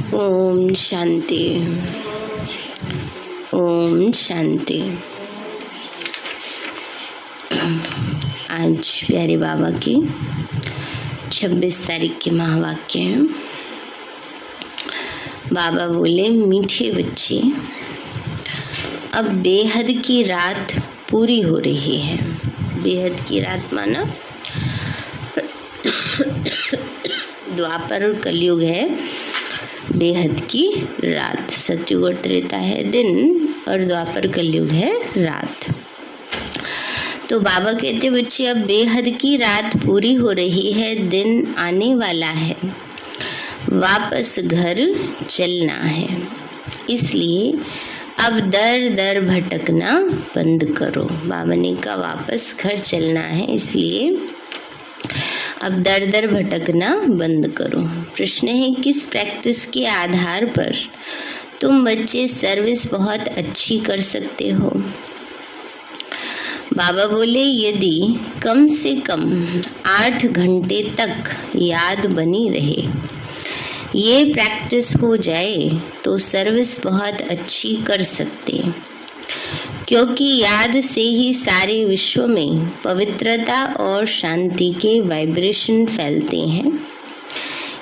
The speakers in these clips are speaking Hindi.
ओम शांति। ओम शांति। आज प्यारे बाबा की 26 तारीख के महावाक्य हैं। बाबा बोले, मीठे बच्चे, अब बेहद की रात पूरी हो रही है। बेहद की रात माना द्वापर और कलयुग है, बेहद की रात। सतयुग और त्रेता है दिन और द्वापर कलयुग है रात। तो बाबा कहते, बच्चे अब बेहद की रात पूरी हो रही है, दिन आने वाला है, वापस घर चलना है। इसलिए अब दर दर भटकना बंद करो। बाबा ने कहा वापस घर चलना है, इसलिए अब दर दर भटकना बंद करो। प्रश्न है, किस प्रैक्टिस के आधार पर तुम बच्चे सर्विस बहुत अच्छी कर सकते हो? बाबा बोले, यदि कम से कम 8 घंटे तक याद बनी रहे, ये प्रैक्टिस हो जाए तो सर्विस बहुत अच्छी कर सकते, क्योंकि याद से ही सारे विश्व में पवित्रता और शांति के वाइब्रेशन फैलते हैं।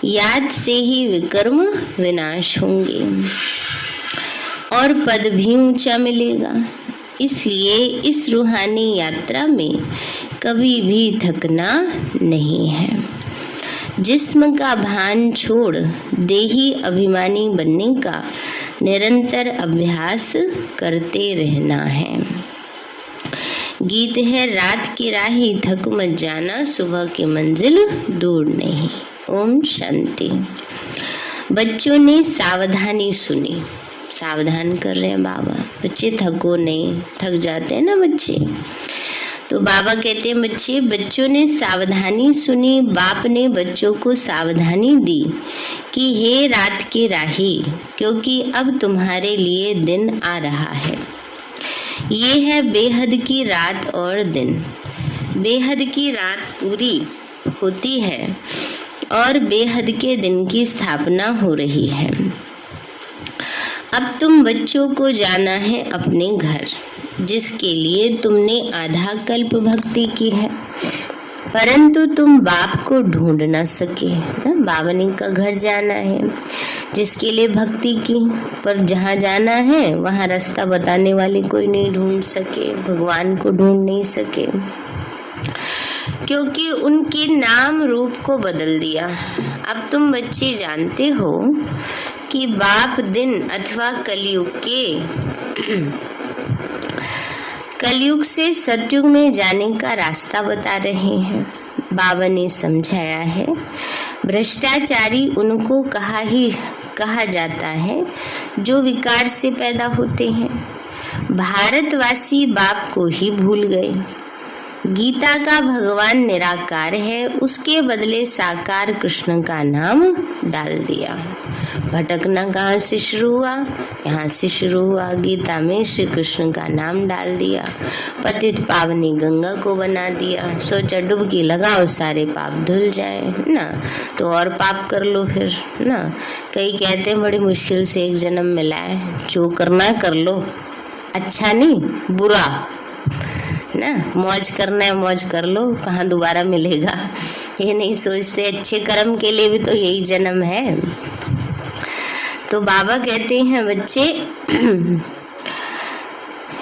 याद से ही विकर्म विनाश होंगे और पद भी ऊंचा मिलेगा। इसलिए इस रूहानी यात्रा में कभी भी थकना नहीं है। जिस्म का भान छोड़ देही अभिमानी बनने का निरंतर अभ्यास करते रहना है। गीत है, रात की राही थक मत जाना, सुबह की मंजिल दूर नहीं। ओम शांति। बच्चों ने सावधानी सुनी। सावधान कर रहे हैं बाबा, बच्चे थको नहीं। थक जाते हैं ना बच्चे, तो बाबा कहते हैं बच्चे, बच्चों ने सावधानी सुनी। बाप ने बच्चों को सावधानी दी कि हे रात के राही, क्योंकि अब तुम्हारे लिए दिन आ रहा है। ये है बेहद की रात और दिन। बेहद की रात पूरी होती है और बेहद के दिन की स्थापना हो रही है। अब तुम बच्चों को जाना है अपने घर, जिसके लिए तुमने आधा कल्प भक्ति की है, परंतु तुम बाप को ढूंढ न सके। बाबा ने का घर जाना है, जिसके लिए भक्ति की, पर जहाँ जाना है वहाँ रास्ता बताने वाले कोई नहीं ढूंढ सके, भगवान को ढूंढ नहीं सके, क्योंकि उनके नाम रूप को बदल दिया। अब तुम बच्चे जानते हो कि बाप दिन अथवा कलयुग से सतयुग में जाने का रास्ता बता रहे हैं। बाबा ने समझाया है, भ्रष्टाचारी उनको कहा जाता है जो विकार से पैदा होते हैं। भारतवासी बाप को ही भूल गए। गीता का भगवान निराकार है, उसके बदले साकार कृष्ण का नाम डाल दिया। भटकना कहाँ से शुरू हुआ? यहाँ से शुरू हुआ। गीता में श्री कृष्ण का नाम डाल दिया। पतित पावनी गंगा को बना दिया। सोचा डुबकी लगाओ, सारे पाप धुल जाए ना, तो और पाप कर लो फिर ना। कई कहते हैं बड़ी मुश्किल से एक जन्म मिला है, जो करना है कर लो, अच्छा नहीं बुरा ना, मौज करना है मौज कर लो, कहाँ दोबारा मिलेगा। ये नहीं सोचते अच्छे कर्म के लिए भी तो यही जन्म है। तो बाबा कहते हैं बच्चे,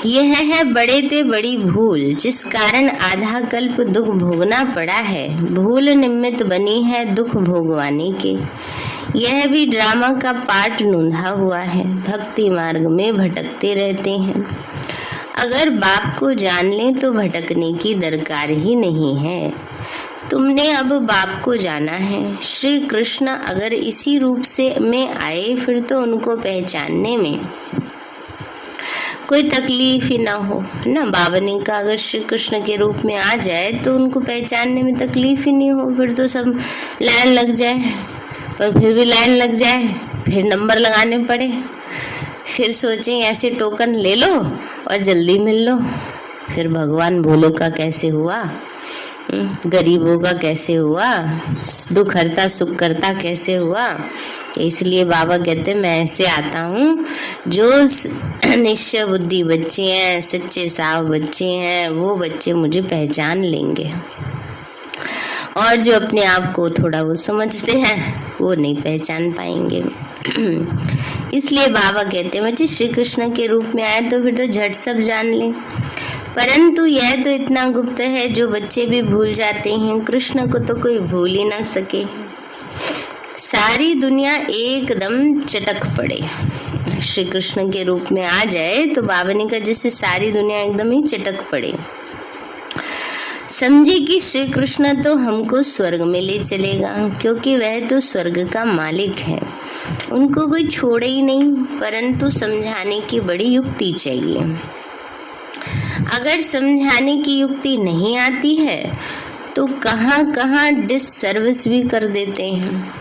यह है बड़े ते बड़ी भूल, जिस कारण आधा कल्प दुख भोगना पड़ा है। भूल निमित्त बनी है दुख भोगवाने के। यह भी ड्रामा का पार्ट नूंधा हुआ है। भक्ति मार्ग में भटकते रहते हैं। अगर बाप को जान लें तो भटकने की दरकार ही नहीं है। तुमने अब बाप को जाना है। श्री कृष्ण अगर इसी रूप से में आए, फिर तो उनको पहचानने में कोई तकलीफ ही ना हो ना। बाबा ने कहा अगर श्री कृष्ण के रूप में आ जाए तो उनको पहचानने में तकलीफ ही नहीं हो, फिर तो सब लाइन लग जाए। पर फिर भी लाइन लग जाए, फिर नंबर लगाने पड़े, फिर सोचें ऐसे टोकन ले लो और जल्दी मिल लो, फिर भगवान भोलों का कैसे हुआ गरीबों का कैसे हुआ, दुख हरता सुख करता कैसे हुआ। इसलिए बाबा कहते मैं ऐसे आता हूँ, जो निश्चय बुद्धि बच्चे हैं, सच्चे साफ बच्चे हैं, वो बच्चे मुझे पहचान लेंगे, और जो अपने आप को थोड़ा वो समझते हैं वो नहीं पहचान पाएंगे। इसलिए बाबा कहते हैं बच्चे श्री कृष्ण के रूप में आए तो फिर तो झट सब जान लें, परंतु यह तो इतना गुप्त है जो बच्चे भी भूल जाते हैं, कृष्ण को तो कोई भूल ही ना सके। सारी दुनिया एकदम चटक पड़े, श्री कृष्ण के रूप में आ जाए तो बाबा ने कहा जैसे सारी दुनिया एकदम ही चटक पड़े। समझे कि श्री कृष्ण तो हमको स्वर्ग में ले चलेगा, क्योंकि वह तो स्वर्ग का मालिक है, उनको कोई छोड़े ही नहीं, परंतु समझाने की बड़ी युक्ति चाहिए। अगर समझाने की युक्ति नहीं आती है तो कहाँ कहाँ डिससर्विस भी कर देते हैं।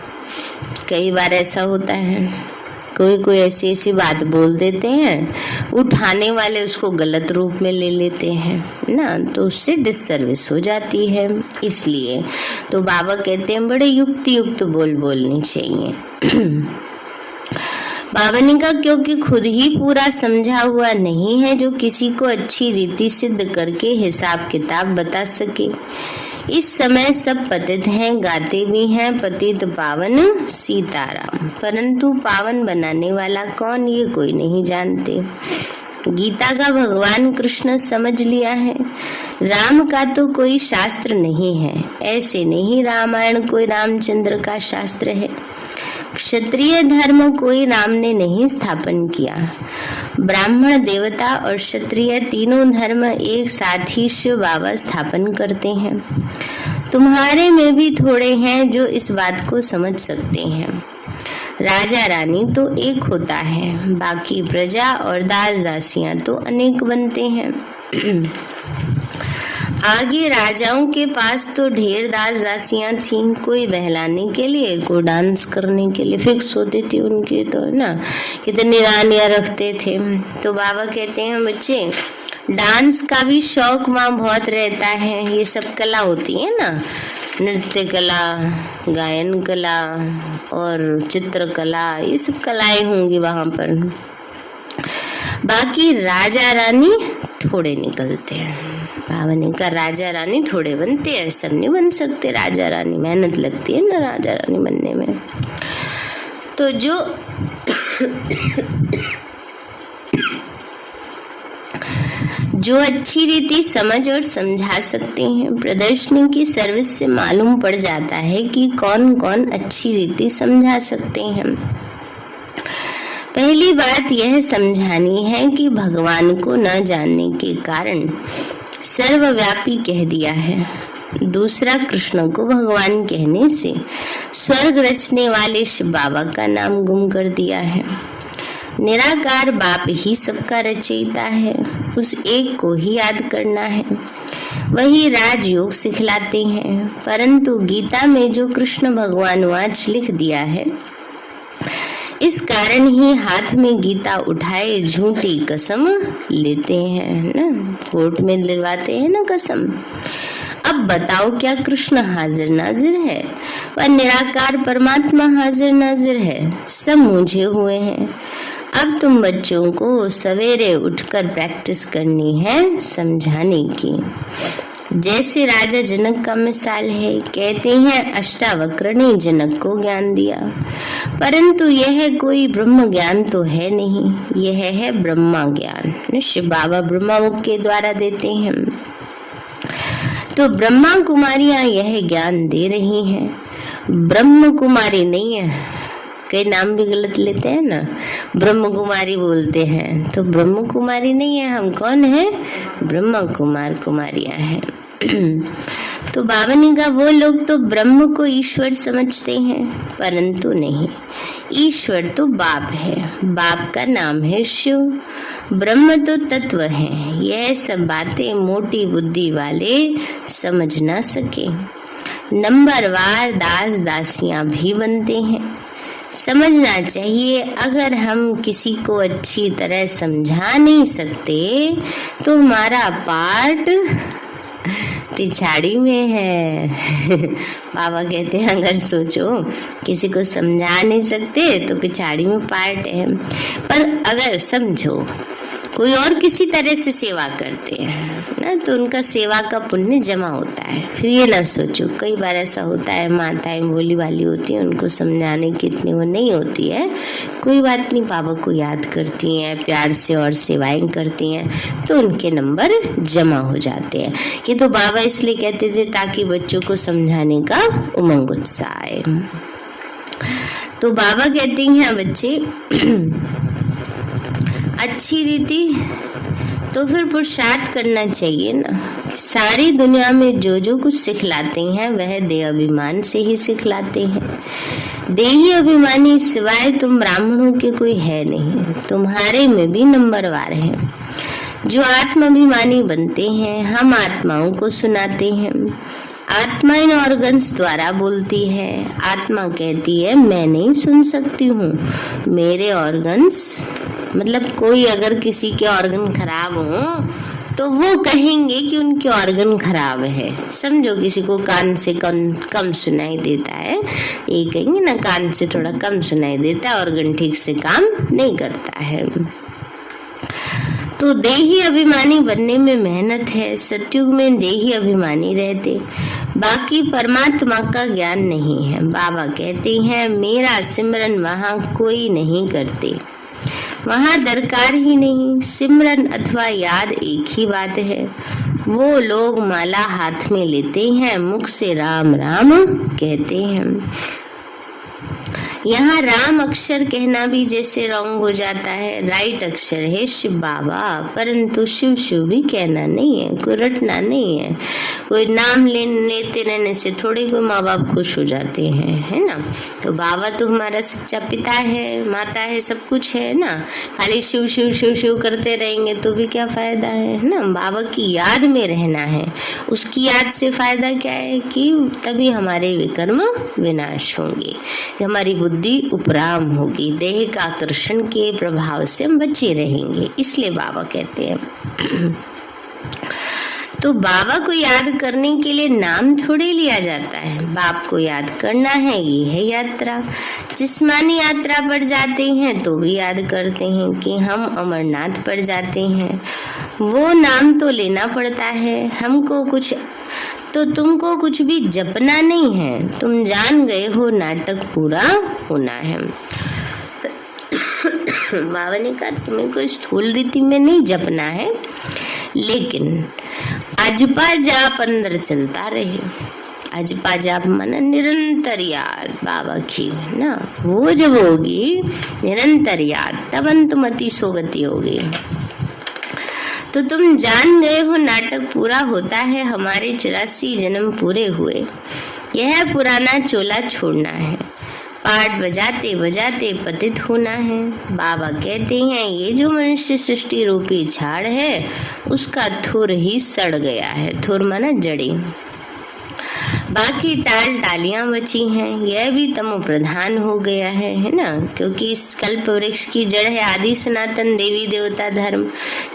कई बार ऐसा होता है, कोई ऐसी ऐसी बात बोल देते हैं, उठाने वाले उसको गलत रूप में ले लेते हैं ना, तो उससे डिससर्विस हो जाती है। इसलिए तो बाबा कहते हैं बड़े युक्ति युक्त बोलनी चाहिए। बाबा ने कहा क्योंकि खुद ही पूरा समझा हुआ नहीं है जो किसी को अच्छी रीति सिद्ध करके हिसाब किताब बता सके। इस समय सब पतित हैं, गाते भी हैं पतित पावन सीताराम, परंतु पावन बनाने वाला कौन ये कोई नहीं जानते। गीता का भगवान कृष्ण समझ लिया है, राम का तो कोई शास्त्र नहीं है, ऐसे नहीं रामायण कोई रामचंद्र का शास्त्र है। क्षत्रिय धर्म कोई राम ने नहीं स्थापन किया, ब्राह्मण देवता और क्षत्रिय तीनों धर्म एक साथ ही शिव बाबा स्थापन करते हैं। तुम्हारे में भी थोड़े हैं जो इस बात को समझ सकते हैं। राजा रानी तो एक होता है, बाकी प्रजा और दास दासियां तो अनेक बनते हैं। आगे राजाओं के पास तो ढेर दास दासियां थीं, कोई बहलाने के लिए, कोई डांस करने के लिए, फिक्स होती थी उनके तो ना, कितनी रानियां रखते थे। तो बाबा कहते हैं बच्चे डांस का भी शौक वहाँ बहुत रहता है, ये सब कला होती है ना, नृत्य कला, गायन कला और चित्रकला, ये सब कलाएं होंगी वहाँ पर। बाकी राजा रानी थोड़े निकलते हैं। बाबा ने कहा राजा रानी थोड़े बनते हैं, सब नहीं बन सकते राजा रानी, मेहनत लगती है ना राजा रानी बनने में। तो जो अच्छी रीति समझ और समझा सकते हैं, प्रदर्शनी की सर्विस से मालूम पड़ जाता है कि कौन कौन अच्छी रीति समझा सकते हैं। पहली बात यह समझानी है कि भगवान को न जानने के कारण सर्वव्यापी कह दिया है। दूसरा, कृष्ण को भगवान कहने से स्वर्ग रचने वाले शिव बाबा का नाम गुम कर दिया है। निराकार बाप ही सबका रचयिता है, उस एक को ही याद करना है। वही राजयोग सिखलाते हैं, परंतु गीता में जो कृष्ण भगवान वाच लिख दिया है, इस कारण ही हाथ में गीता उठाए झूठी कसम लेते हैं ना, कोर्ट में दिलवाते हैं ना कसम। अब बताओ क्या कृष्ण हाजिर नाजिर है व निराकार परमात्मा हाजिर नाजिर है, सब मूझे हुए हैं। अब तुम बच्चों को सवेरे उठकर प्रैक्टिस करनी है समझाने की। जैसे राजा जनक का मिसाल है, कहते हैं अष्टावक्र ने जनक को ज्ञान दिया, परंतु यह कोई ब्रह्म ज्ञान तो है नहीं, यह है ब्रह्मा ज्ञान, शिव बाबा ब्रह्मा मुख के द्वारा देते हैं। तो ब्रह्मा कुमारियां यह ज्ञान दे रही हैं, ब्रह्म कुमारी नहीं है। कई नाम भी गलत लेते हैं ना, ब्रह्म कुमारी बोलते हैं, तो ब्रह्म कुमारी नहीं है, हम कौन है? ब्रह्म कुमार कुमारियां हैं। तो बाबा ने कहा वो लोग तो ब्रह्म को ईश्वर समझते हैं, परंतु नहीं, ईश्वर तो बाप है, बाप का नाम है शिव, ब्रह्म तो तत्व है। यह सब बातें मोटी बुद्धि वाले समझ ना सके। नंबरवार दास दासियां भी बनते हैं। समझना चाहिए, अगर हम किसी को अच्छी तरह समझा नहीं सकते तो हमारा पार्ट पिछाड़ी में है। बाबा कहते हैं अगर सोचो किसी को समझा नहीं सकते तो पिछाड़ी में पार्ट है, पर अगर समझो कोई और किसी तरह से सेवा करते हैं ना तो उनका सेवा का पुण्य जमा होता है। फिर ये ना सोचो, कई बार ऐसा होता है माताएं भोली वाली होती हैं, उनको समझाने की इतनी वो नहीं होती है, कोई बात नहीं, बाबा को याद करती हैं प्यार से और सेवाएं करती हैं तो उनके नंबर जमा हो जाते हैं। ये तो बाबा इसलिए कहते थे ताकि बच्चों को समझाने का उमंग उत्साह आए। तो बाबा कहते हैं बच्चे अच्छी रीति तो फिर पुरुषार्थ करना चाहिए ना। सारी दुनिया में जो जो कुछ सिखलाते हैं वह देह अभिमान से ही सिखलाते हैं। देही अभिमानी सिवाय तुम ब्राह्मणों के कोई है नहीं, तुम्हारे में भी नंबरवार हैं। जो आत्माभिमानी बनते हैं हम आत्माओं को सुनाते हैं। आत्मा इन ऑर्गन्स द्वारा बोलती है। आत्मा कहती है मैं नहीं सुन सकती हूँ, मेरे ऑर्गन्स, मतलब कोई अगर किसी के ऑर्गन खराब हो तो वो कहेंगे कि उनके ऑर्गन खराब है। समझो किसी को कान से कम सुनाई देता है, ये कहेंगे ना कान से थोड़ा कम सुनाई देता है, ऑर्गन ठीक से काम नहीं करता है। तो देही अभिमानी बनने में मेहनत है। सतयुग में देही अभिमानी रहते, बाकी परमात्मा का ज्ञान नहीं है। बाबा कहते हैं मेरा सिमरन वहाँ कोई नहीं करते, वहाँ दरकार ही नहीं। सिमरन अथवा याद एक ही बात है। वो लोग माला हाथ में लेते हैं, मुख से राम राम कहते हैं। यहाँ राम अक्षर कहना भी जैसे रॉन्ग हो जाता है। राइट अक्षर है शिव बाबा, परंतु शिव शिव भी कहना नहीं है, कोई रटना नहीं है। कोई नाम लेते रहने से थोड़े कोई माँ बाप खुश हो जाते हैं, है ना। तो बाबा तो हमारा सच्चा पिता है, माता है, सब कुछ है ना। खाली शिव शिव शिव शिव करते रहेंगे तो भी क्या फायदा है ना। बाबा की याद में रहना है। उसकी याद से फायदा क्या है कि तभी हमारे विकर्म विनाश होंगे, हमारी बुद्धि उपराम होगी, देह का आकर्षण के प्रभाव से हम बचे रहेंगे। इसलिए बाबा कहते हैं तो बाबा को याद करने के लिए नाम थोड़े लिया जाता है, बाप को याद करना है, ये है यात्रा। जिस्मानी यात्रा पर जाते हैं तो भी याद करते हैं कि हम अमरनाथ पर जाते हैं, वो नाम तो लेना पड़ता है हमको। कुछ तो तुमको कुछ भी जपना नहीं है, तुम जान गए हो नाटक पूरा होना है। बाबा ने कहा तुम्हें कोई स्थूल रीति में नहीं जपना है, लेकिन अजपा जाप अंदर चलता रहे। अजपा जाप माना निरंतर याद बाबा की ना, वो जब होगी निरंतर याद तब अंतमति सोगति होगी। तो तुम जान गए हो नाटक पूरा होता है, हमारे 84 जन्म पूरे हुए, यह पुराना चोला छोड़ना है, पाठ बजाते बजाते पतित होना है। बाबा कहते हैं ये जो मनुष्य सृष्टि रूपी झाड़ है उसका थुर ही सड़ गया है। थुर माना जड़ी, बाकी टाल टालियां बची हैं, यह भी तमो प्रधान हो गया है ना। क्योंकि इस कल्प वृक्ष की जड़ है आदि सनातन देवी देवता धर्म,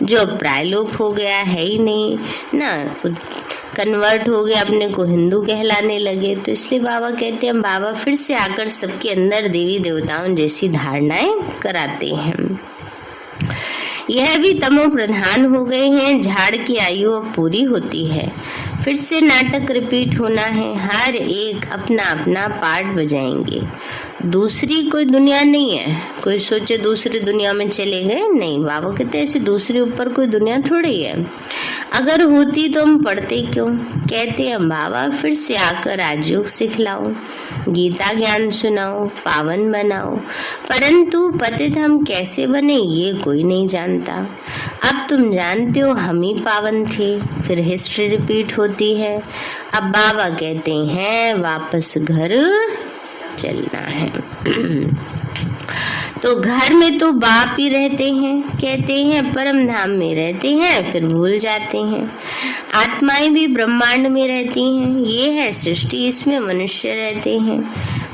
जो प्रायलोप हो गया है ही नहीं ना, कन्वर्ट हो गए, अपने को हिंदू कहलाने लगे। तो इसलिए बाबा कहते हैं बाबा फिर से आकर सबके अंदर देवी देवताओं जैसी धारणाएं कराते हैं। यह भी तमो प्रधान हो गए हैं, झाड़ की आयु अब पूरी होती है, फिर से नाटक रिपीट होना है, हर एक अपना अपना पार्ट बजाएंगे। दूसरी कोई दुनिया नहीं है, कोई सोचे दूसरी दुनिया में चले गए, नहीं। बाबा कहते ऐसे दूसरे ऊपर कोई दुनिया थोड़ी है, अगर होती तो हम पढ़ते क्यों। कहते हैं बाबा फिर से आकर राजयोग सिखलाओ, गीता ज्ञान सुनाओ, पावन बनाओ, परंतु पतित हम कैसे बने ये कोई नहीं जानता। अब तुम जानते हो हम ही पावन थे, फिर हिस्ट्री रिपीट होती है। अब बाबा कहते हैं वापस घर चलना है। तो घर में तो बाप ही रहते हैं, कहते हैं परम धाम में रहते हैं, फिर भूल जाते हैं। आत्माएं भी ब्रह्मांड में रहती हैं, ये है सृष्टि, इसमें मनुष्य रहते हैं।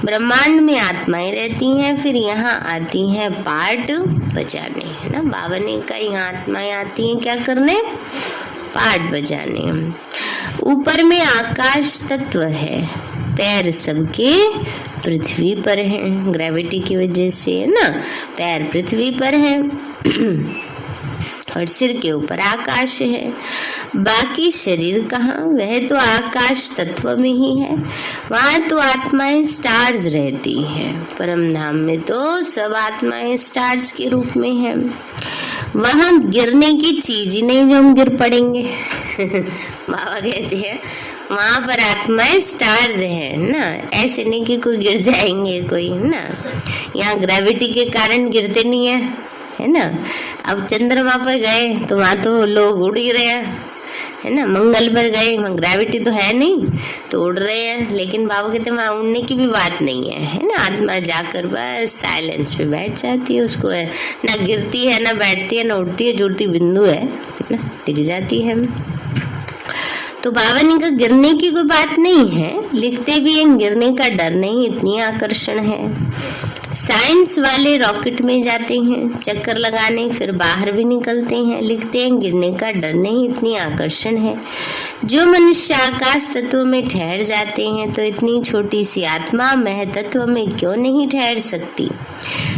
ब्रह्मांड में आत्माएं रहती हैं, फिर यहाँ आती हैं पार्ट बजाने, है ना। बाबा ने कहा यहाँ आत्माएं आती हैं क्या करने, पार्ट बजाने। ऊपर में आकाश तत्व है, पैर सबके पृथ्वी पर हैं, ग्रेविटी की वजह से है ना, पैर पृथ्वी पर हैं और सिर के ऊपर आकाश है। बाकी शरीर कहाँ, वह तो आकाश तत्व में ही है, वहाँ तो आत्माएं स्टार्स रहती हैं। परम धाम में तो सब आत्माएं स्टार्स के रूप में हैं, वहाँ गिरने की चीज ही नहीं जो हम गिर पड़ेंगे बाबा कहते हैं वहाँ पर आत्माएं स्टार्स हैं ना, ऐसे नहीं कि कोई गिर जाएंगे कोई ना, यहाँ ग्रेविटी के कारण गिरते नहीं है ना। अब चंद्रमा पर गए तो वहाँ तो लोग उड़ ही रहे हैं, है ना। मंगल पर गए, वहाँ ग्रेविटी तो है नहीं तो उड़ रहे हैं, लेकिन बाबा कहते हैं वहाँ उड़ने की भी बात नहीं है ना। आत्मा जाकर बस साइलेंस पे बैठ जाती है, उसको है ना गिरती है ना बैठती है ना उड़ती है, जुड़ती बिंदु है ना, टिक जाती है। तो बाबा ने कहा गिरने की कोई बात नहीं है, लिखते भी हैं गिरने का डर नहीं, इतनी आकर्षण है। साइंस वाले रॉकेट में जाते हैं चक्कर लगाने, फिर बाहर भी निकलते हैं, लिखते हैं गिरने का डर नहीं, इतनी आकर्षण है। जो मनुष्य आकाश तत्व में ठहर जाते हैं तो इतनी छोटी सी आत्मा मह तत्व में क्यों नहीं ठहर सकती।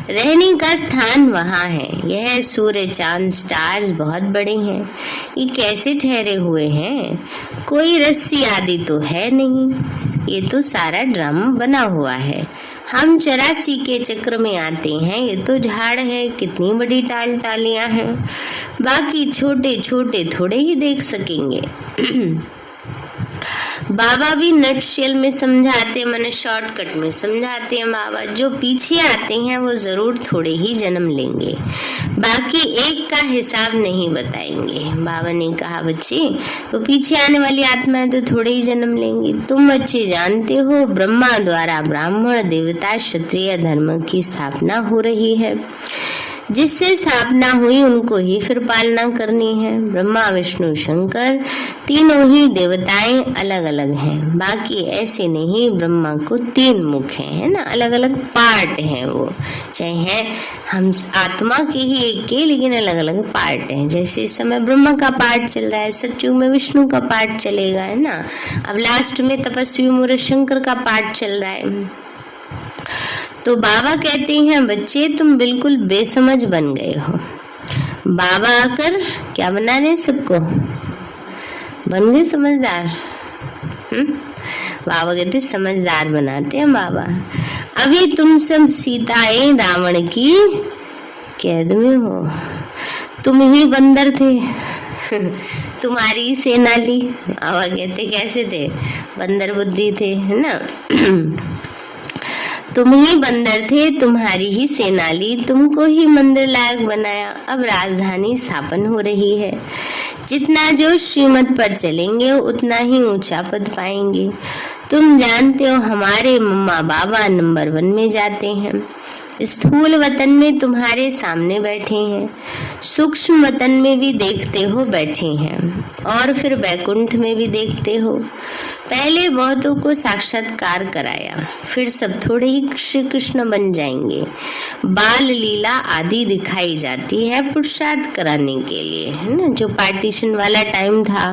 रहने का स्थान वहाँ है। यह सूर्य चांद स्टार्स बहुत बड़े हैं, ये कैसे ठहरे हुए हैं। कोई रस्सी आदि तो है नहीं, ये तो सारा ड्रामा बना हुआ है। हम 84 के चक्र में आते हैं, ये तो झाड़ है, कितनी बड़ी टालियां हैं, बाकी छोटे छोटे थोड़े ही देख सकेंगे बाबा भी नटशेल में समझाते हैं, मैंने शॉर्टकट में समझाते हैं बाबा। जो पीछे आते हैं वो जरूर थोड़े ही जन्म लेंगे, बाकी एक का हिसाब नहीं बताएंगे। बाबा ने कहा बच्चे तो पीछे आने वाली आत्माएं तो थोड़े ही जन्म लेंगी। तुम बच्चे जानते हो ब्रह्मा द्वारा ब्राह्मण देवता क्षत्रिय धर्म की स्थापना हो रही है, जिससे स्थापना हुई उनको ही फिर पालना करनी है। ब्रह्मा विष्णु शंकर तीनों ही देवताएं अलग अलग हैं, बाकी ऐसे नहीं। ब्रह्मा को 3 मुख हैं, है ना, अलग अलग पार्ट हैं, वो चाहे हैं हम आत्मा के ही एक के, लेकिन अलग अलग पार्ट हैं। जैसे इस समय ब्रह्मा का पार्ट चल रहा है, सतयुग में विष्णु का पार्ट चलेगा, है ना। अब लास्ट में तपस्वी मूर्ख शंकर का पार्ट चल रहा है। तो बाबा कहते हैं बच्चे तुम बिल्कुल बेसमझ बन गए हो। बाबा आकर क्या बना रहे, सबको बन गए समझदार। बाबा कहते समझदार बनाते हैं बाबा। अभी तुम सब सीताएं रावण की कैद में हो, तुम ही बंदर थे तुम्हारी सेना ली। बाबा कहते कैसे थे, बंदर बुद्धि थे, है ना तुम ही बंदर थे, तुम्हारी ही सेना ली, तुमको ही मंदिर लायक बनाया। अब राजधानी स्थापन हो रही है, जितना जो श्रीमत पर चलेंगे उतना ही ऊंचा पद पाएंगे। तुम जानते हो हमारे मम्मा बाबा नंबर 1 में जाते हैं, स्थूल वतन में तुम्हारे सामने बैठे हैं, सूक्ष्म वतन में भी देखते हो बैठे हैं, और फिर बैकुंठ में भी देखते हो। पहले बहुतों को साक्षात्कार कराया, फिर सब थोड़े ही श्री कृष्ण बन जाएंगे। बाल लीला आदि दिखाई जाती है पुरुषार्थ कराने के लिए, है ना। जो पार्टीशन वाला टाइम था,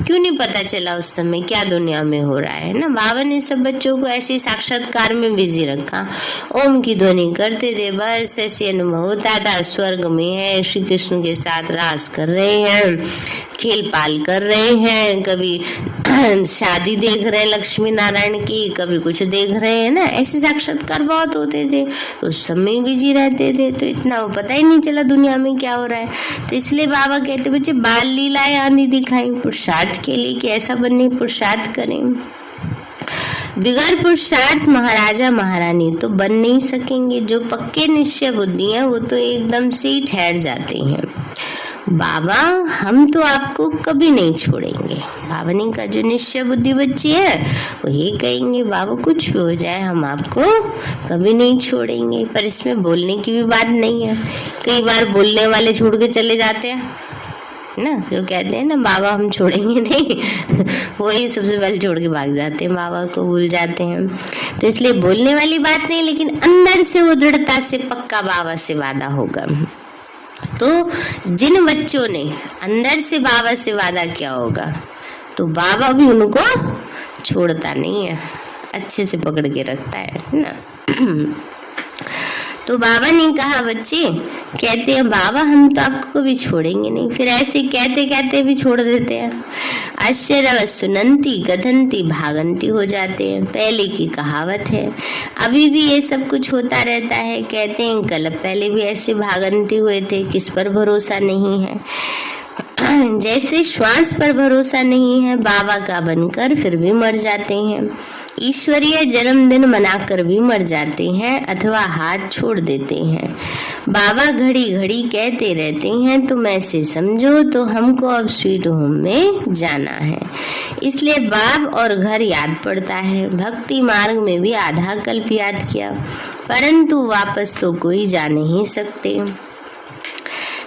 क्यों नहीं पता चला उस समय क्या दुनिया में हो रहा है ना। बाबा ने सब बच्चों को ऐसे साक्षात्कार में बिजी रखा, ओम की ध्वनि करते थे, बस ऐसे अनुभव होता था स्वर्ग में है, श्री कृष्ण के साथ रास कर रहे हैं, खेल पाल कर रहे हैं, कभी शादी देख रहे हैं लक्ष्मी नारायण की, कभी कुछ देख रहे हैं ना। ऐसे साक्षात्कार बहुत होते थे, उस समय बिजी रहते थे, तो इतना वो पता ही नहीं चला दुनिया में क्या हो रहा है। तो इसलिए बाबा कहते बच्चे बाल लीलाएं आदि दिखाई पुरुषार्थ के लिए कि ऐसा बनने पुरुषार्थ करें। बिगड़ पुरुषार्थ महाराजा महारानी तो बन नहीं सकेंगे। जो पक्के निश्चय बुद्धि हैं वो तो एकदम से ही ठहर जाते हैं। बाबा हम तो आपको कभी नहीं छोड़ेंगे। बाबा ने कहा जो निश्चय बुद्धि बच्ची है वो ये कहेंगे बाबा कुछ भी हो जाए हम आपको कभी नहीं छोड़ेंगे। पर इसमें बोलने की भी बात नहीं है। कई बार बोलने वाले छोड़ के चले जाते हैं ना, जो कहते हैं ना बाबा हम छोड़ेंगे नहीं वही सबसे पहले छोड़ के भाग जाते हैं, बाबा को भूल जाते हैं। तो इसलिए बोलने वाली बात नहीं, लेकिन अंदर से वो दृढ़ता से पक्का बाबा से वादा होगा। तो जिन बच्चों ने अंदर से बाबा से वादा किया होगा तो बाबा भी उनको छोड़ता नहीं है, अच्छे से पकड़ के रखता है ना। तो बाबा ने कहा, बच्चे कहते हैं बाबा हम तो आपको कभी छोड़ेंगे नहीं, फिर ऐसे कहते कहते भी छोड़ देते हैं। आश्चर्य सुनंती कथंती भागंती हो जाते हैं, पहले की कहावत है। अभी भी ये सब कुछ होता रहता है। कहते हैं कल पहले भी ऐसे भागंती हुए थे, किस पर भरोसा नहीं है। जैसे श्वास पर भरोसा नहीं है, बाबा का बनकर फिर भी मर जाते हैं। ईश्वरीय जन्मदिन मनाकर भी मर जाते हैं अथवा हाथ छोड़ देते हैं। बाबा घड़ी घड़ी कहते रहते हैं तुम ऐसे समझो तो हमको अब स्वीट होम में जाना है, इसलिए बाप और घर याद पड़ता है। भक्ति मार्ग में भी आधा कल्प याद किया, परंतु वापस तो कोई जा नहीं सकते।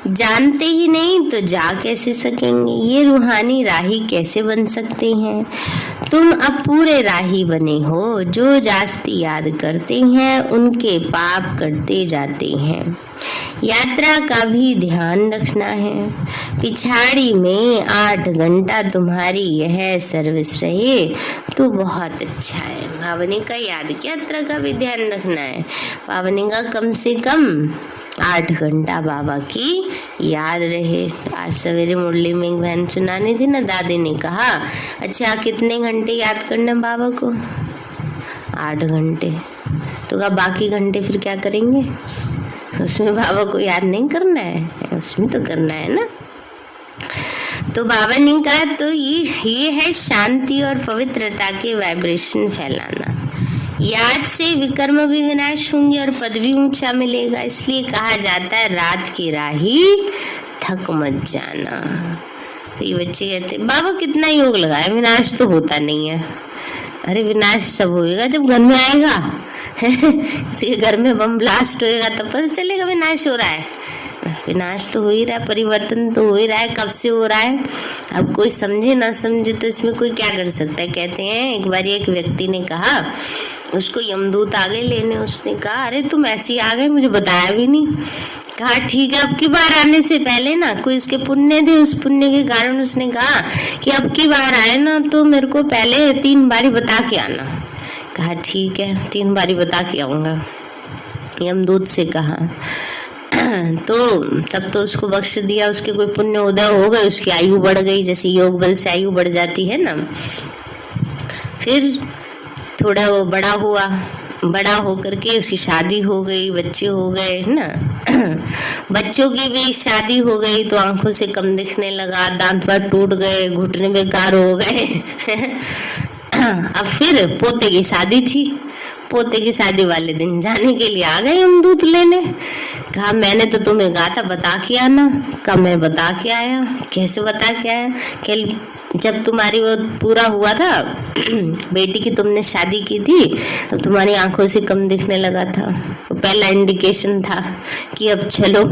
जानते ही नहीं तो जा कैसे सकेंगे, ये रूहानी राही कैसे बन सकते हैं। तुम अब पूरे राही बने हो, जो जास्ती याद करते हैं उनके पाप करते जाते हैं। यात्रा का भी ध्यान रखना है। पिछाड़ी में 8 घंटा तुम्हारी यह सर्विस रहे तो बहुत अच्छा है। पावनी का याद की यात्रा का भी ध्यान रखना है। पावनी का कम से कम 8 घंटा बाबा की याद रहे। आज सवेरे मुरली में एक बहन सुनानी थी ना, दादी ने कहा अच्छा कितने घंटे याद करना बाबा को? 8 घंटे। तो कहा बाकी घंटे फिर क्या करेंगे? उसमें बाबा को याद नहीं करना है, उसमें तो करना है ना। तो बाबा ने कहा तो ये है शांति और पवित्रता के वाइब्रेशन फैलाना। याद से विकर्म भी विनाश होंगे और पद भी ऊंचा मिलेगा। इसलिए कहा जाता है रात की राही थक मत जाना। तो ये बच्चे कहते बाबा कितना योग लगाया, विनाश तो होता नहीं है। अरे विनाश सब होएगा जब घर में आएगा। किसी के घर में बम ब्लास्ट होएगा तब पता चलेगा विनाश हो रहा है। विनाश तो हो ही रहा है, परिवर्तन तो हो ही रहा है, कब से हो रहा है। अब कोई समझे ना समझे तो इसमें कोई क्या कर सकता है। कहते हैं एक बार एक व्यक्ति ने कहा, उसको यमदूत आ गए लेने। उसने कहा अरे तुम ऐसे ही आ गए, मुझे बताया भी नहीं। कहा ठीक है अब की बार आने से पहले ना कोई उसके पुण्य थे, उस पुण्य के कारण उसने कहा कि अब की बार आए ना तो मेरे को पहले 3 बारी बता के आना। कहा ठीक है 3 बारी बता के आऊंगा। यमदूत से कहा तो तब तो उसको बख्श दिया। उसके कोई पुण्य उदय हो गए, उसकी आयु बढ़ गई, जैसे योग बल से आयु बढ़ जाती है ना। फिर थोड़ा वो बड़ा हुआ, बड़ा होकर के उसकी शादी हो गई, बच्चे हो गए ना। बच्चों की भी शादी हो गई तो आंखों से कम दिखने लगा, दांत पर टूट गए, घुटने बेकार हो गए। अब फिर पोते की शादी थी। पोते की शादी वाले दिन जाने के लिए आ गए हम दूध लेने। कहा मैंने तो तुम्हें कहा था बता के आना। कहा मैं बता के आया। कैसे बता के आया? कल जब तुम्हारी वो पूरा हुआ था, बेटी की तुमने शादी की थी तो तुम्हारी आंखों से कम दिखने लगा था। वो पहला इंडिकेशन था कि अब चलो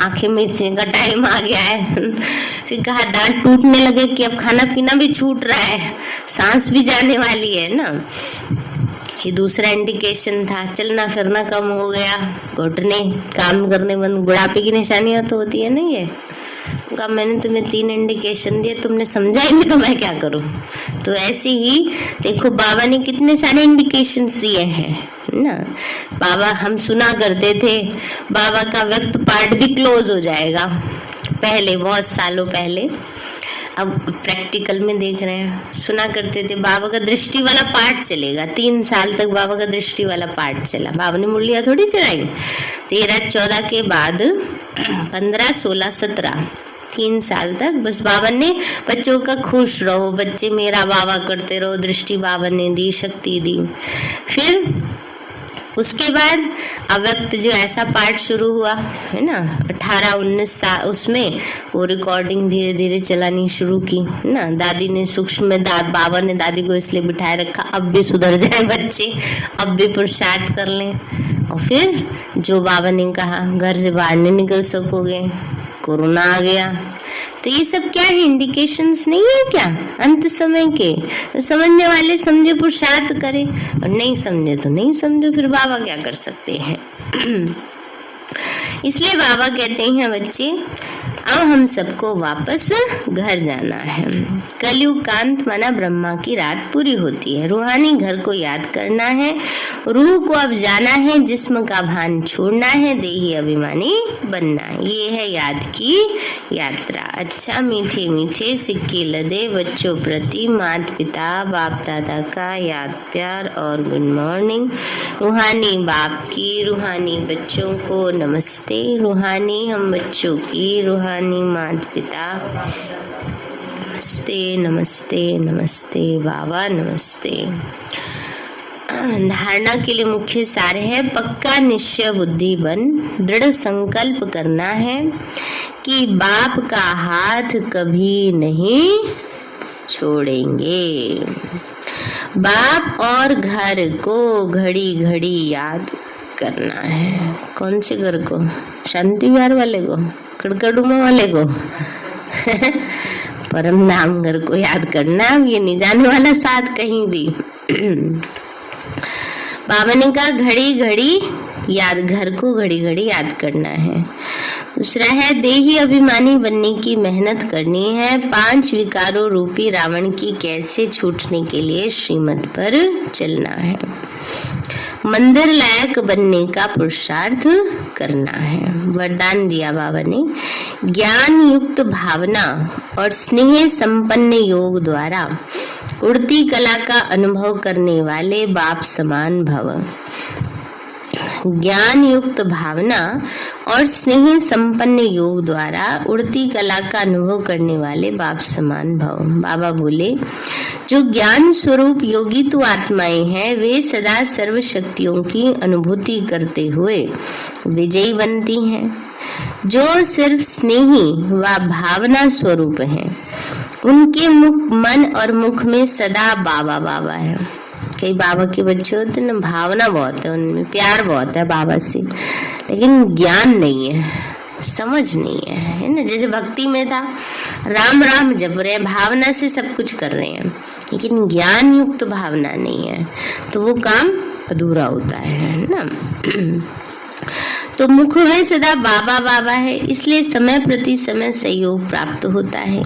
आंखें मिचने का टाइम आ गया है। फिर कहा दांत टूटने लगे कि अब खाना पीना भी छूट रहा है, सांस भी जाने वाली है ना। ये दूसरा इंडिकेशन था। चलना फिरना कम हो गया, घुटने काम करने बंद, बुढ़ापे की निशानियां तो होती है ना ये। कहा मैंने तुम्हें 3 इंडिकेशन दिए, तुमने समझा ही नहीं तो मैं क्या करूं। तो ऐसे ही देखो बाबा ने कितने सारे इंडिकेशंस दिए हैं ना। बाबा हम सुना करते थे, बाबा का व्यक्त पार्ट भी क्लोज हो जाएगा। पहले बहुत सालों पहले, अब प्रैक्टिकल में देख रहे हैं। सुना करते थे बाबा का दृष्टि वाला पार्ट चलेगा। 3 साल तक बाबा का दृष्टि वाला पार्ट चला। बाबा ने मुरलियां थोड़ी चलाई। 13, 14 के बाद 15, 16, 17 3 साल तक बस बाबा ने बच्चों का खुश रहो, बच्चे मेरा बाबा करते रहो, दृष्टि बाबा ने दी, शक्ति दी। फिर उसके बाद अव्यक्त जो ऐसा पार्ट शुरू हुआ है ना, 18, 19 साल, उसमें वो रिकॉर्डिंग धीरे धीरे चलानी शुरू की ना। दादी ने सूक्ष्म में बाबा ने दादी को इसलिए बिठाए रखा अब भी सुधर जाए बच्चे, अब भी पुरुषार्थ कर लें। और फिर जो बाबा ने कहा घर से बाहर नहीं निकल सकोगे, कोरोना आ गया। तो ये सब क्या है, इंडिकेशंस नहीं है क्या अंत समय के? तो समझने वाले समझे, पुरुषार्थ करे, और नहीं समझे तो नहीं समझो, फिर बाबा क्या कर सकते हैं। इसलिए बाबा कहते हैं बच्चे अब हम सबको वापस घर जाना है। कलयुग कांत माना ब्रह्मा की रात पूरी होती है। रूहानी घर को याद करना है, रूह को अब जाना है, जिस्म का भान छोड़ना है, देही अभिमानी बनना है। ये है याद की यात्रा। अच्छा मीठे मीठे सिक्के लदे बच्चों प्रति माता पिता बाप दादा का याद प्यार और गुड मॉर्निंग। रूहानी बाप की, रूहानी बच्चों को नमस्ते। रूहानी हम बच्चों की, रूहानी माता पिता नमस्ते नमस्ते नमस्ते बाबा नमस्ते। धारणा के लिए मुख्य सार है, पक्का निश्चय बुद्धि बन दृढ़ संकल्प करना है कि बाप का हाथ कभी नहीं छोड़ेंगे। बाप और घर को घड़ी घड़ी याद करना है। कौन से घर को? शांति विहार वाले को, कड़कड़ुमा वाले को परम धाम घर को याद करना। ये नहीं जाने वाला साथ कहीं भी। बाबा ने कहा घड़ी घड़ी याद, घर को घड़ी घड़ी याद करना है। दूसरा है, देही अभिमानी बनने की मेहनत करनी है। 5 विकारों रूपी रावण की कैद से छूटने के लिए श्रीमत पर चलना है। मंदिर लायक बनने का पुरुषार्थ करना है। वरदान दिया बाबा ने, ज्ञान युक्त भावना और स्नेह संपन्न योग द्वारा उड़ती कला का अनुभव करने वाले बाप समान भव। ज्ञान युक्त भावना और स्नेह संपन्न योग द्वारा उड़ती कला का अनुभव करने वाले बाप समान भव। बाबा बोले, जो ज्ञान स्वरूप योगी तो आत्माएं हैं, वे सदा सर्व शक्तियों की अनुभूति करते हुए विजयी बनती हैं। जो सिर्फ स्नेही व भावना स्वरूप हैं, उनके मुख मन और मुख में सदा बाबा बाबा है। कई बाबा के बच्चे होते हैं ना, भावना बहुत है उनमें, प्यार बहुत है बाबा से, लेकिन ज्ञान नहीं है, समझ नहीं है ना। जैसे भक्ति में था, राम राम जप रहे हैं, भावना से सब कुछ कर रहे हैं, लेकिन ज्ञान युक्त भावना नहीं है, तो वो काम अधूरा होता है ना। तो मुख में सदा बाबा बाबा है, इसलिए समय प्रति समय सहयोग प्राप्त होता है।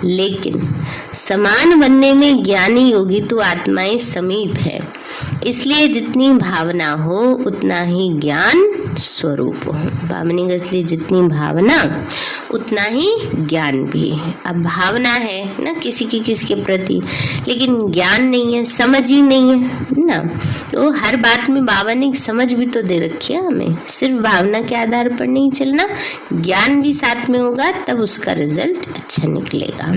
लेकिन समान बनने में ज्ञानी योगी तो आत्माएं समीप है, इसलिए जितनी भावना हो उतना ही ज्ञान स्वरूप हो। भावनी इसलिए जितनी भावना उतना ही ज्ञान भी है। अब भावना है ना किसी के प्रति, लेकिन ज्ञान नहीं है, समझ ही नहीं है ना। तो हर बात में बाबा ने समझ भी तो दे रखी है हमें, सिर्फ भावना के आधार पर नहीं चलना, ज्ञान भी साथ में होगा, तब उसका रिजल्ट अच्छा निकलेगा।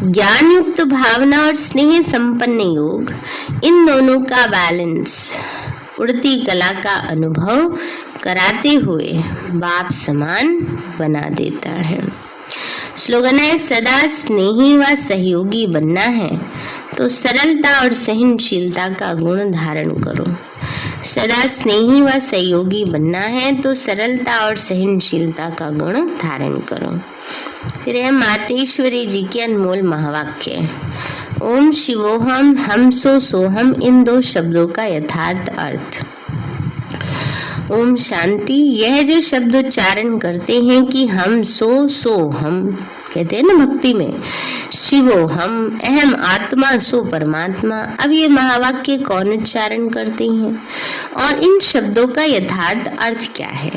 ज्ञान युक्त भावना और स्नेह संपन्न योग, इन दोनों का बैलेंस उड़ती कला का अनुभव कराते हुए बाप समान बना देता है। स्लोगन है, सदा स्नेही व सहयोगी बनना है तो सरलता और सहनशीलता का गुण धारण करो। सदा स्नेही व सहयोगी बनना है तो सरलता और सहनशीलता का गुण धारण करो। फिर है मातेश्वरी जी के अनमोल महावाक्य, ओम शिवोहम हम सो सोहम, इन 2 शब्दों का यथार्थ अर्थ। ओम शांति, यह जो शब्द उच्चारण करते हैं कि हम सो हम कहते हैं ना भक्ति में, शिवो हम अहम आत्मा सो परमात्मा। अब ये महावाक्य कौन उच्चारण करते हैं और इन शब्दों का यथार्थ अर्थ क्या है?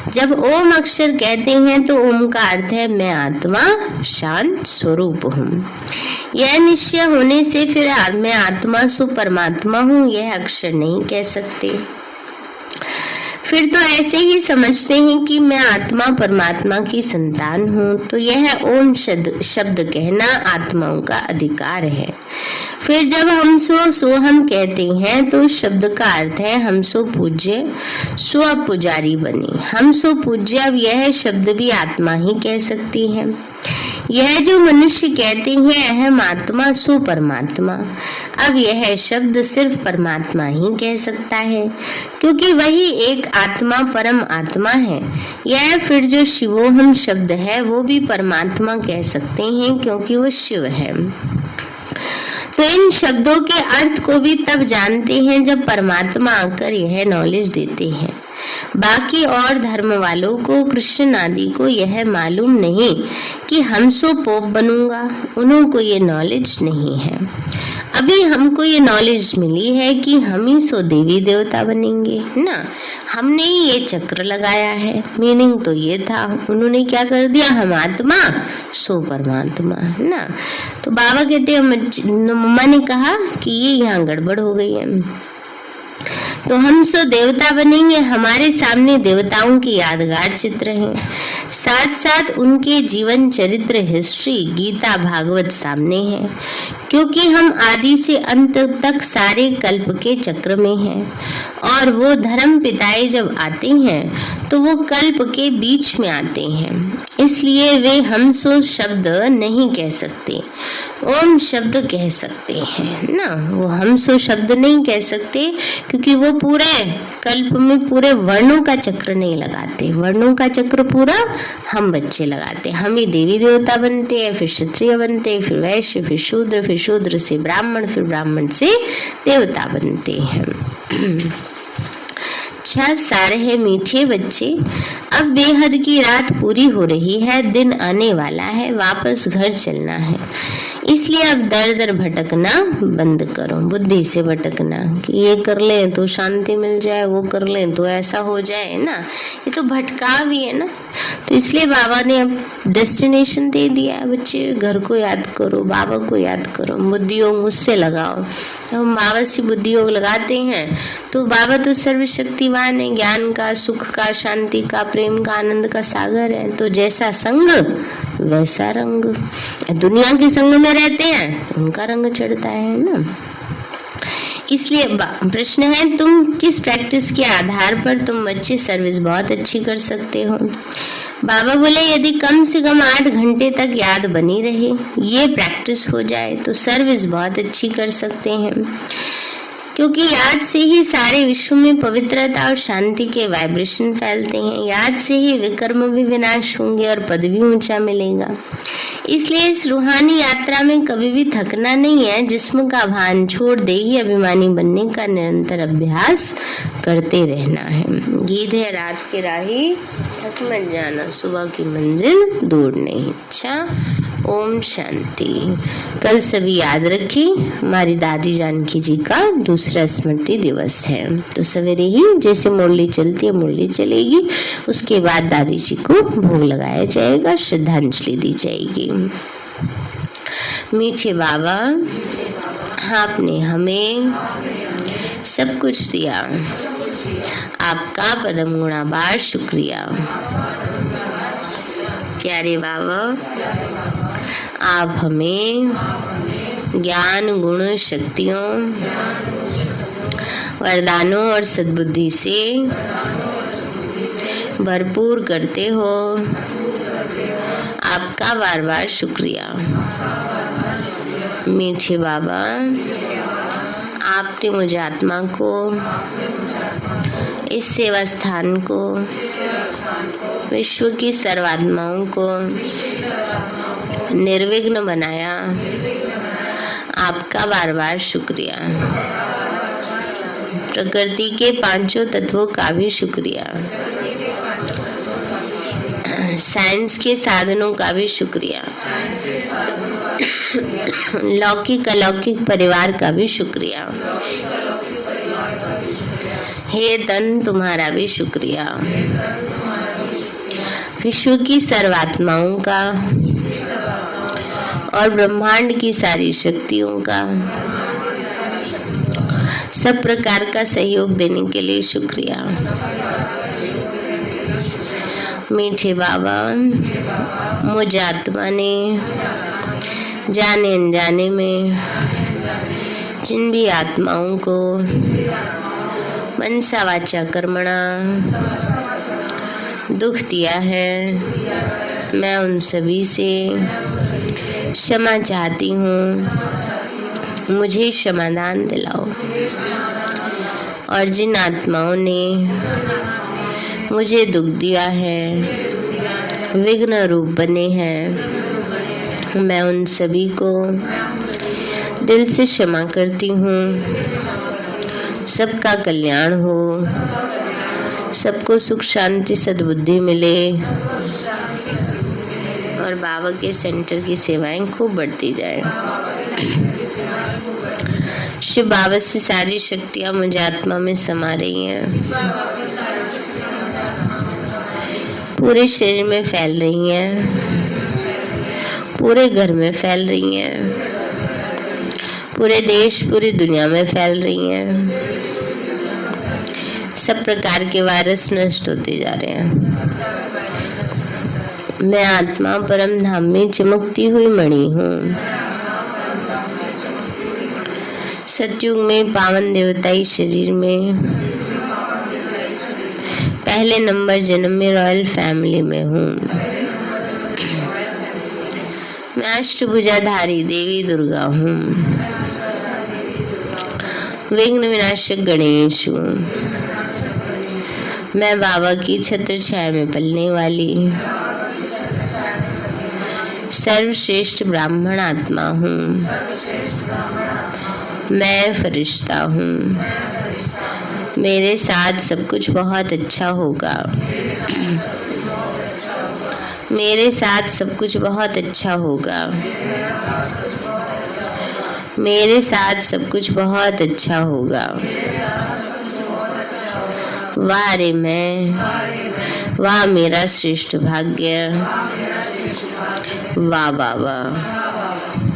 जब ओम अक्षर कहते हैं तो ओम का अर्थ है मैं आत्मा शांत स्वरूप हूँ। यह निश्चय होने से फिर मैं आत्मा सो परमात्मा हूँ यह अक्षर नहीं कह सकते। फिर तो ऐसे ही समझते हैं कि मैं आत्मा परमात्मा की संतान हूँ, तो यह ओम शब्द कहना आत्माओं का अधिकार है। फिर जब हम सो हम कहते हैं तो शब्द का अर्थ है हम सो पूज्य, सो पुजारी बने। हम सो पूज्य, अब यह शब्द भी आत्मा ही कह सकती है। यह जो मनुष्य कहते हैं अहम आत्मा सो परमात्मा, अब यह शब्द सिर्फ परमात्मा ही कह सकता है, क्योंकि वही एक आत्मा परम आत्मा है। यह फिर जो शिवोहम शब्द है वो भी परमात्मा कह सकते हैं, क्योंकि वो शिव है। तो इन शब्दों के अर्थ को भी तब जानते हैं जब परमात्मा आकर यह नॉलेज देते हैं। बाकी और धर्म वालों को, कृष्ण आदि को यह मालूम नहीं कि हम सो पोप बनूंगा, उनको ये नॉलेज नहीं है। अभी हमको ये नॉलेज मिली है कि हम ही सो देवी देवता बनेंगे ना, हमने ही ये चक्र लगाया है। मीनिंग तो ये था, उन्होंने क्या कर दिया, हम आत्मा सो परमात्मा ना। तो बाबा कहते हैं, मम्मा ने कहा कि ये यहाँ गड़बड़ हो गई है, तो हम सो देवता बनेंगे। हमारे सामने देवताओं की यादगार चित्र हैं, साथ साथ उनके जीवन चरित्र, हिस्ट्री, गीता, भागवत सामने है, क्योंकि हम आदि से अंत तक सारे कल्प के चक्र में हैं। और वो धर्म पिताएं जब आते हैं तो वो कल्प के बीच में आते हैं, इसलिए वे हम सो शब्द नहीं कह सकते, ओम शब्द कह सकते हैं ना। वो हम सो शब्द नहीं कह सकते क्योंकि वो पूरे कल्प में पूरे वर्णों का चक्र नहीं लगाते। वर्णों का चक्र पूरा हम बच्चे लगाते, हम ही देवी देवता बनते हैं, फिर क्षत्रिय बनते हैं, फिर वैश्य, फिर शूद्र, फिर शूद्र से ब्राह्मण, फिर ब्राह्मण से देवता बनते हैं। अच्छा, सारे हैं मीठे बच्चे, अब बेहद की रात पूरी हो रही है, दिन आने वाला है, वापस घर चलना है। इसलिए अब दर दर भटकना बंद करो, बुद्धि से भटकना कि ये कर लें तो शांति मिल जाए, वो कर लें तो ऐसा हो जाए ना, ये तो भटकाव भी है ना। तो इसलिए बाबा ने अब डेस्टिनेशन दे दिया है, बच्चे घर को याद करो, बाबा को याद करो, बुद्धि योग मुझसे लगाओ। हम बाबा से बुद्धि योग लगाते हैं तो बाबा तो सर्वशक्तिवान है, ज्ञान का, सुख का, शांति का, प्रेम का, आनंद का सागर है। तो जैसा संग वैसा रंग, दुनिया के संग में रहते हैं उनका रंग चढ़ता है ना। इसलिए प्रश्न है, तुम किस प्रैक्टिस के आधार पर तुम बच्चे सर्विस बहुत अच्छी कर सकते हो। बाबा बोले, यदि कम से कम 8 घंटे तक याद बनी रहे, ये प्रैक्टिस हो जाए तो सर्विस बहुत अच्छी कर सकते हैं, क्योंकि याद से ही सारे विश्व में पवित्रता और शांति के वाइब्रेशन फैलते हैं। याद से ही विकर्म भी विनाश होंगे और पद भी ऊंचा मिलेगा। इसलिए इस रूहानी यात्रा में कभी भी थकना नहीं है, जिस्म का भान छोड़ दे ही अभिमानी बनने का निरंतर अभ्यास करते रहना है। गीत है, रात के राही थक मत जाना, सुबह की मंजिल दूर नहीं। अच्छा, ओम शांति। कल सभी याद रखें, हमारी दादी जानकी जी का दूसरा स्मृति दिवस है। तो सवेरे ही जैसे मुरली चलती है मुरली चलेगी, उसके बाद दादी जी को भोग लगाया जाएगा, श्रद्धांजलि दी जाएगी। मीठे बाबा, आपने हमें सब कुछ दिया, आपका पदम गुणाबार शुक्रिया। प्यारे बाबा, आप हमें ज्ञान, गुण, शक्तियों, वरदानों और सद्बुद्धि से भरपूर करते हो, आपका बार बार शुक्रिया। मीठे बाबा, आपने मुझे आत्मा को, इस सेवा स्थान को, विश्व की सर्वात्माओं को निर्विघ्न बनाया, आपका बार बार शुक्रिया। प्रकृति के 5 तत्वों का भी शुक्रिया, साइंस के साधनों का भी शुक्रिया, लौकिक अलौकिक परिवार का भी शुक्रिया। हे तन, तुम्हारा भी शुक्रिया। विश्व की सर्वात्माओं का और ब्रह्मांड की सारी शक्तियों का सब प्रकार का सहयोग देने के लिए शुक्रिया। मीठे बाबा, मुझ आत्मा ने जाने अनजाने में जिन भी आत्माओं को मनसा वाचा कर्मणा दुख दिया है, मैं उन सभी से क्षमा चाहती हूँ, मुझे क्षमादान दिलाओ। और जिन आत्माओं ने मुझे दुख दिया है, विघ्न रूप बने हैं, मैं उन सभी को दिल से क्षमा करती हूँ। सबका कल्याण हो, सबको सुख शांति सद्बुद्धि मिले और बाबा के सेंटर की सेवाएं खूब बढ़ती जाए। शिव बाबा से सारी शक्तियां मुझे आत्मा में समा रही हैं, पूरे शरीर में फैल रही हैं, पूरे घर में फैल रही हैं, पूरे देश पूरी दुनिया में फैल रही हैं। सब प्रकार के वायरस नष्ट होते जा रहे हैं। मैं आत्मा परम धाम में चमकती हुई मणि हूँ। सतयुग में पावन देवताई शरीर में पहले नंबर जन्म में रॉयल फैमिली में हूँ। मैं अष्टभुजाधारी देवी दुर्गा हूँ। विघ्न विनाशक गणेश हूँ। मैं बाबा की छत्र छाया में पलने वाली सर्वश्रेष्ठ ब्राह्मण आत्मा हूँ। मैं फरिश्ता हूँ। मेरे साथ सब कुछ बहुत अच्छा होगा। मेरे साथ सब कुछ बहुत अच्छा होगा। मेरे साथ सब कुछ बहुत अच्छा होगा। वाह रे मैं, वाह मेरा श्रेष्ठ भाग्य, वाह बाबा।